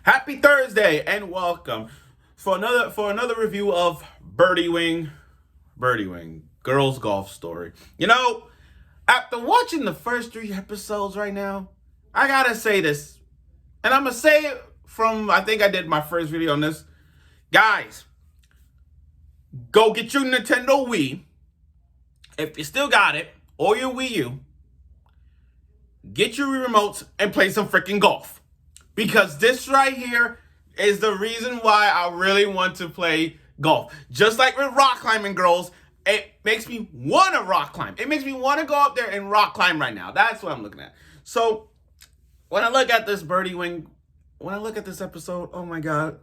Happy Thursday and welcome for another review of Birdie Wing Girls Golf Story. After watching the first 3 episodes right now, I gotta say this, and I'm gonna say it from I think I did my first video on this. Guys, go get your Nintendo Wii if you still got it, or your Wii U. Get your remotes and play some freaking golf. Because this right here is the reason why I really want to play golf. Just like with rock climbing, girls, it makes me want to rock climb. It makes me want to go up there and rock climb right now. That's what I'm looking at. So when I look at this Birdie Wing, when I look at this episode, oh my God,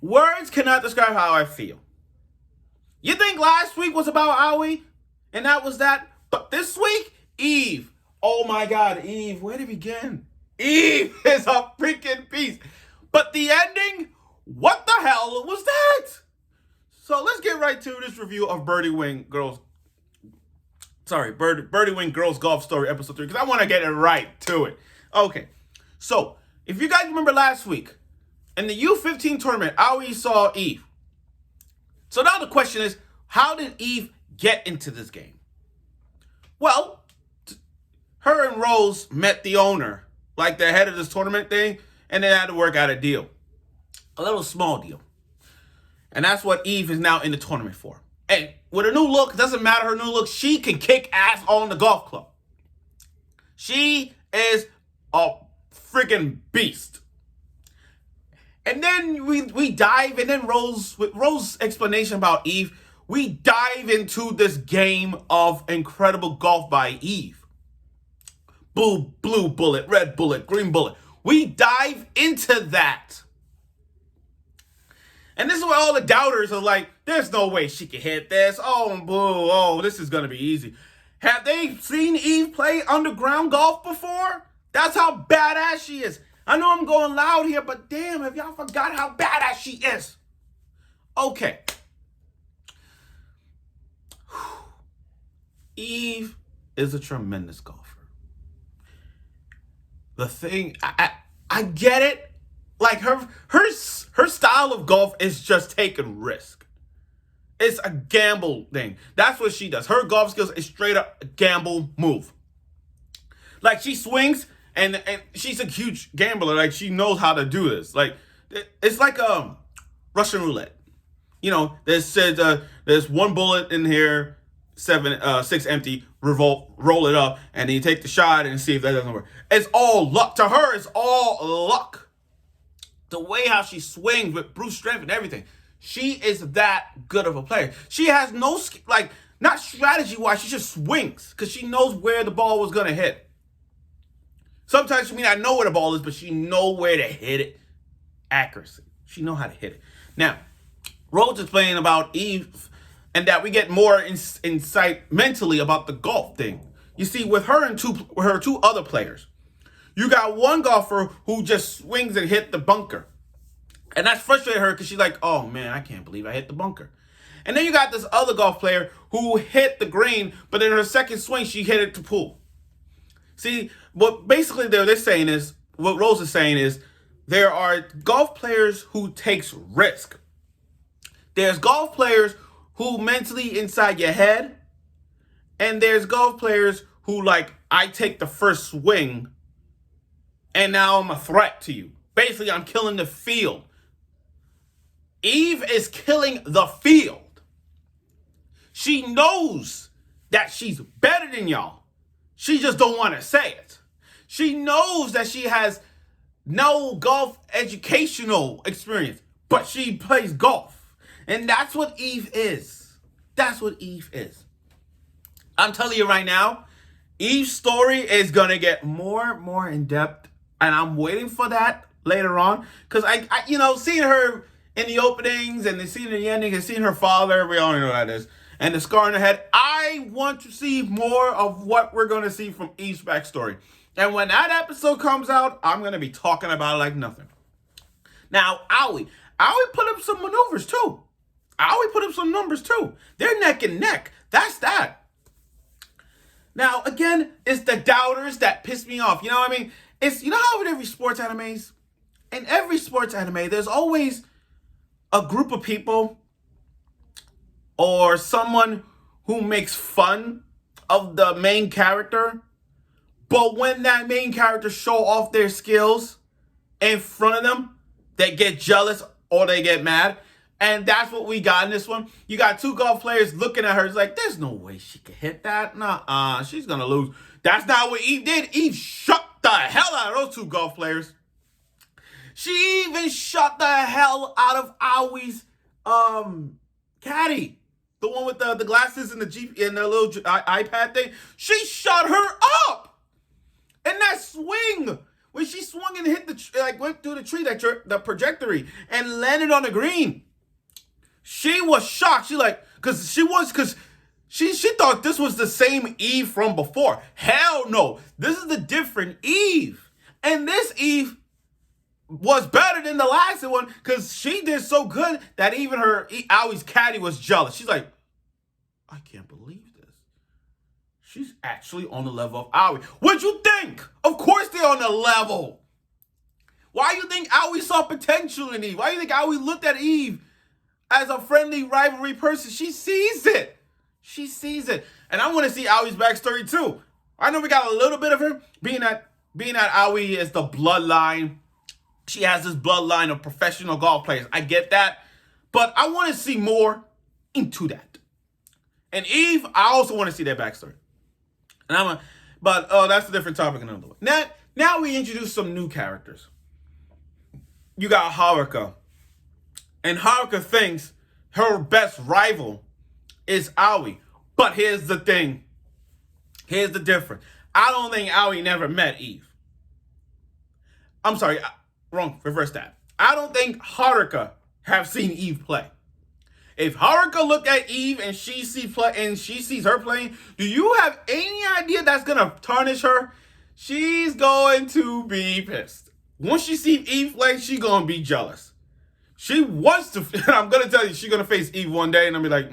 words cannot describe how I feel. You think last week was about Aoi? And that was that? But this week, Eve. Oh my God, Eve, where to begin? Eve is a freaking beast. But the ending, what the hell was that? So let's get right to this review of Birdie Wing Girls Golf Story episode 3, because I want to get it right to it. Okay, so if you guys remember last week, in the U15 tournament, Aoi saw Eve. So now the question is, how did Eve get into this game? Well, her and Rose met the owner, like the head of this tournament thing, and they had to work out a deal. A little small deal. And that's what Eve is now in the tournament for. And with her new look, it doesn't matter her new look, she can kick ass on the golf club. She is a freaking beast. And then we dive, and then with Rose's explanation about Eve, we dive into this game of incredible golf by Eve. Blue bullet, red bullet, green bullet. We dive into that. And this is where all the doubters are like, there's no way she can hit this. Oh, boo. Oh, this is going to be easy. Have they seen Eve play underground golf before? That's how badass she is. I know I'm going loud here, but damn, have y'all forgot how badass she is? Okay. Eve is a tremendous golfer. The thing, I get it. Like her style of golf is just taking risk. It's a gamble thing. That's what she does. Her golf skills is straight up a gamble move. Like she swings and she's a huge gambler. Like she knows how to do this. Like it's like Russian roulette. There's one bullet in here, 6 empty, roll it up, and then you take the shot and see if that doesn't work. It's all luck. To her, it's all luck. The way how she swings with brute strength and everything. She is that good of a player. She has no, not strategy-wise, she just swings because she knows where the ball was going to hit. Sometimes she may not know where the ball is, but she knows where to hit it. Accuracy. She knows how to hit it. Now, Rose is playing about Eve, and that we get more insight mentally about the golf thing. You see, with her and her two other players, you got one golfer who just swings and hit the bunker. And that's frustrated her because she's like, oh man, I can't believe I hit the bunker. And then you got this other golf player who hit the green, but in her second swing, she hit it to pool. See, what basically they're saying is, what Rose is saying is, there are golf players who takes risk. There's golf players who mentally inside your head, and there's golf players who I take the first swing, and now I'm a threat to you. Basically, I'm killing the field. Eve is killing the field. She knows that she's better than y'all. She just don't want to say it. She knows that she has no golf educational experience, but she plays golf. And that's what Eve is. That's what Eve is. I'm telling you right now, Eve's story is going to get more in depth. And I'm waiting for that later on. Because I seeing her in the openings and seeing her in the ending and seeing her father, we all know what that is. And the scar in her head. I want to see more of what we're going to see from Eve's backstory. And when that episode comes out, I'm going to be talking about it like nothing. Now, Aoi put up some maneuvers too. Aoi put up some numbers too. They're neck and neck. That's that. Now, again, it's the doubters that piss me off. You know what I mean? It's, how in every sports animes, in every sports anime, there's always a group of people or someone who makes fun of the main character. But when that main character show off their skills in front of them, they get jealous or they get mad. And that's what we got in this one. You got two golf players looking at her. It's like, there's no way she can hit that. Nah, she's going to lose. That's not what Eve did. Eve shut the hell out of those two golf players. She even shut the hell out of Awie's caddy. The one with the glasses and the Jeep and the little iPad thing. She shut her up. And that swing, when she swung and hit went through the tree, the trajectory, and landed on the green. She was shocked. She thought this was the same Eve from before. Hell no. This is a different Eve. And this Eve was better than the last one because she did so good that even Awie's caddy was jealous. She's like, I can't believe this. She's actually on the level of Aoi. What'd you think? Of course they're on the level. Why do you think Aoi saw potential in Eve? Why do you think Aoi looked at Eve as a friendly rivalry person? She sees it. She sees it. And I want to see Aoi's backstory too. I know we got a little bit of her being that Aoi is the bloodline. She has this bloodline of professional golf players. I get that. But I want to see more into that. And Eve, I also want to see their backstory. And that's a different topic another way. Now we introduce some new characters. You got Haruka. And Haruka thinks her best rival is Aoi. But here's the thing. Here's the difference. I don't think Aoi never met Eve. I'm sorry, wrong, reverse that. I don't think Haruka have seen Eve play. If Haruka looked at Eve and she sees her playing, do you have any idea that's gonna tarnish her? She's going to be pissed. Once she sees Eve play, she's gonna be jealous. She wants to. I'm gonna tell you, she's gonna face Eve one day, and I'll be like,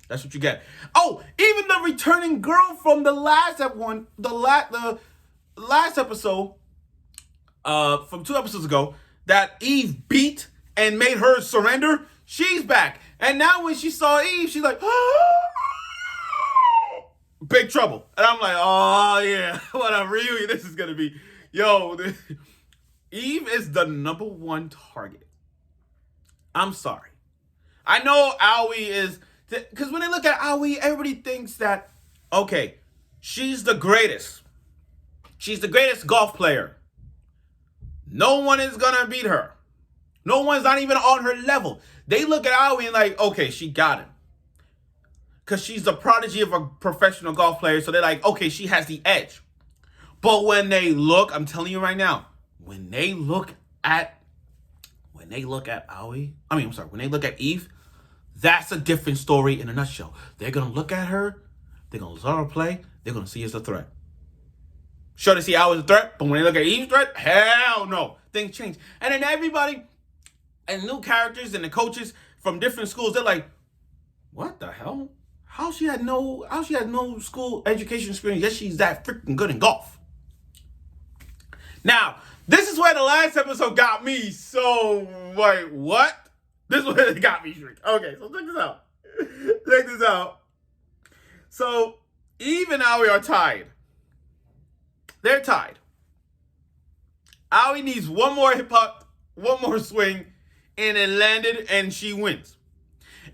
that's what you get. Oh, even the returning girl from the last episode, from 2 episodes ago, that Eve beat and made her surrender. She's back. And now when she saw Eve, she's like, big trouble. And I'm like, oh yeah, what a reunion this is going to be. Eve is the #1 target. I'm sorry. I know Aoi is, because when they look at Aoi, everybody thinks that, okay, she's the greatest. She's the greatest golf player. No one is going to beat her. No one's not even on her level. They look at Aoi and like, okay, she got it. Because she's the prodigy of a professional golf player. So they're like, okay, she has the edge. But when they look, I'm telling you right now, when they look at Eve, that's a different story in a nutshell. They're going to look at her. They're going to let her play. They're going to see her as a threat. Sure, they see Aoi as a threat. But when they look at Eve's threat, hell no. Things change. And then everybody and new characters and the coaches from different schools, they're like, what the hell? How she had no school education experience, yet she's that freaking good in golf. Now, this is where the last episode got me so, wait, what? This is where it got me shriek. Okay, so check this out. Check this out. So, Eve and Aoi are tied. They're tied. Aoi needs one more hip hop, one more swing, and it landed, and she wins.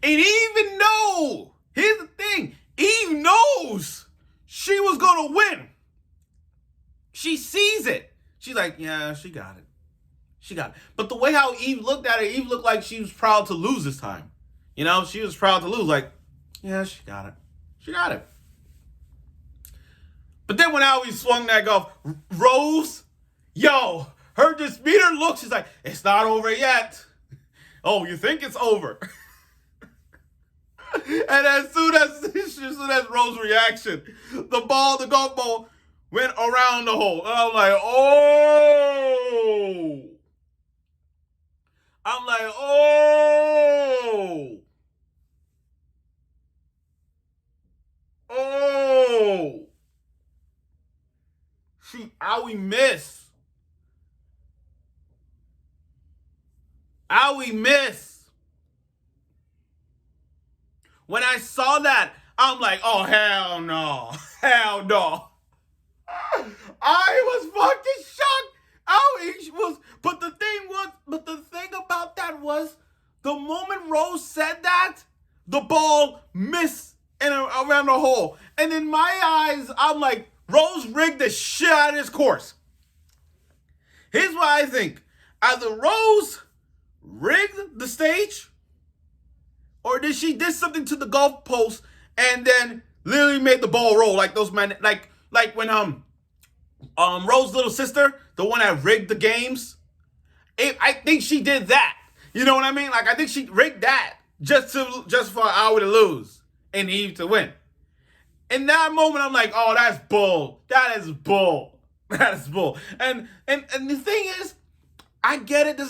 And even though, here's the thing, Eve knows she was going to win. She sees it. She's like, yeah, she got it. She got it. But the way how Eve looked at her, Eve looked like she was proud to lose this time. You know, she was proud to lose. Like, yeah, she got it. She got it. But then when Aoi swung that golf, Rose, her disputer look, she's like, it's not over yet. Oh, you think it's over? And as soon as Rose's reaction, the golf ball went around the hole. And I'm like, oh. Aoi missed. Owie miss. When I saw that, I'm like, oh, hell no. Hell no. I was fucking shocked. Owie was, but the thing about that was, the moment Rose said that, the ball missed around the hole. And in my eyes, I'm like, Rose rigged the shit out of this course. Here's what I think. Either Rose rigged the stage, or did something to the golf post and then literally made the ball roll like those men, like when Rose's little sister, the one that rigged the games. I think she did that. You know what I mean? Like, I think she rigged that just for Owie to lose and Eve to win. In that moment, I'm like, oh, that's bull. That is bull. That is bull. And the thing is, I get it.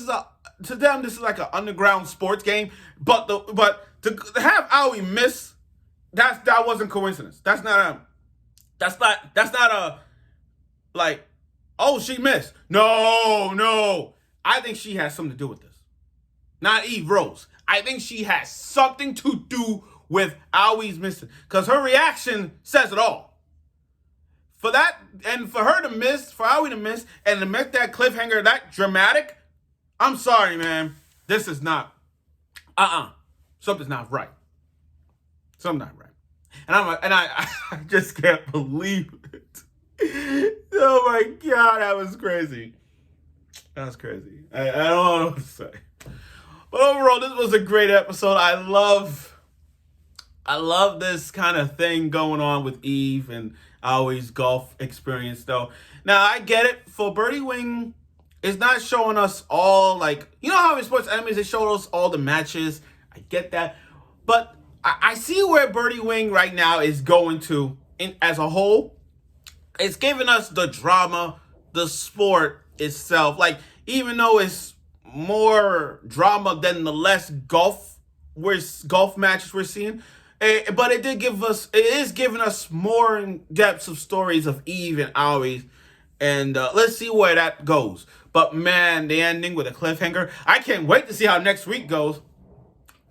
To them, this is like an underground sports game. But to have Owie miss, that wasn't coincidence. That's not a like, oh, she missed. No. I think she has something to do with this. Not Eve Rose. I think she has something to do with Owie's missing. Because her reaction says it all. For that, and for her to miss, for Owie to miss, and to make that cliffhanger that dramatic, I'm sorry, man. This is not, something's not right. Something's not right. And I just can't believe it. Oh my God, that was crazy. That was crazy. I don't know what to say. But overall, this was a great episode. I love this kind of thing going on with Eve and Owie's golf experience, though. Now, I get it. For Birdie Wing, it's not showing us all, like, you know how in Sports Enemies, they show us all the matches. I get that. But I see where Birdie Wing right now is going to as a whole. It's giving us the drama, the sport itself. Like, even though it's more drama than the less golf matches we're seeing, but it is giving us more in depths of stories of Eve and Owie, and let's see where that goes. But man, the ending with a cliffhanger, I can't wait to see how next week goes.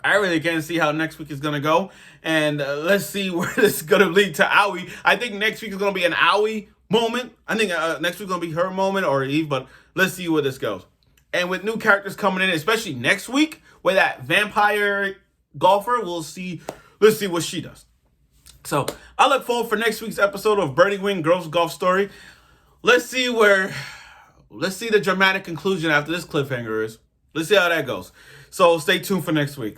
I really can't see how next week is going to go. And let's see where this is going to lead to Owie. I think next week is going to be an Owie moment. I think next week is going to be her moment or Eve, but let's see where this goes. And with new characters coming in, especially next week, with that vampire golfer, let's see what she does. So I look forward for next week's episode of Birdie Wing Girls Golf Story. Let's see the dramatic conclusion after this cliffhanger is. Let's see how that goes. So stay tuned for next week.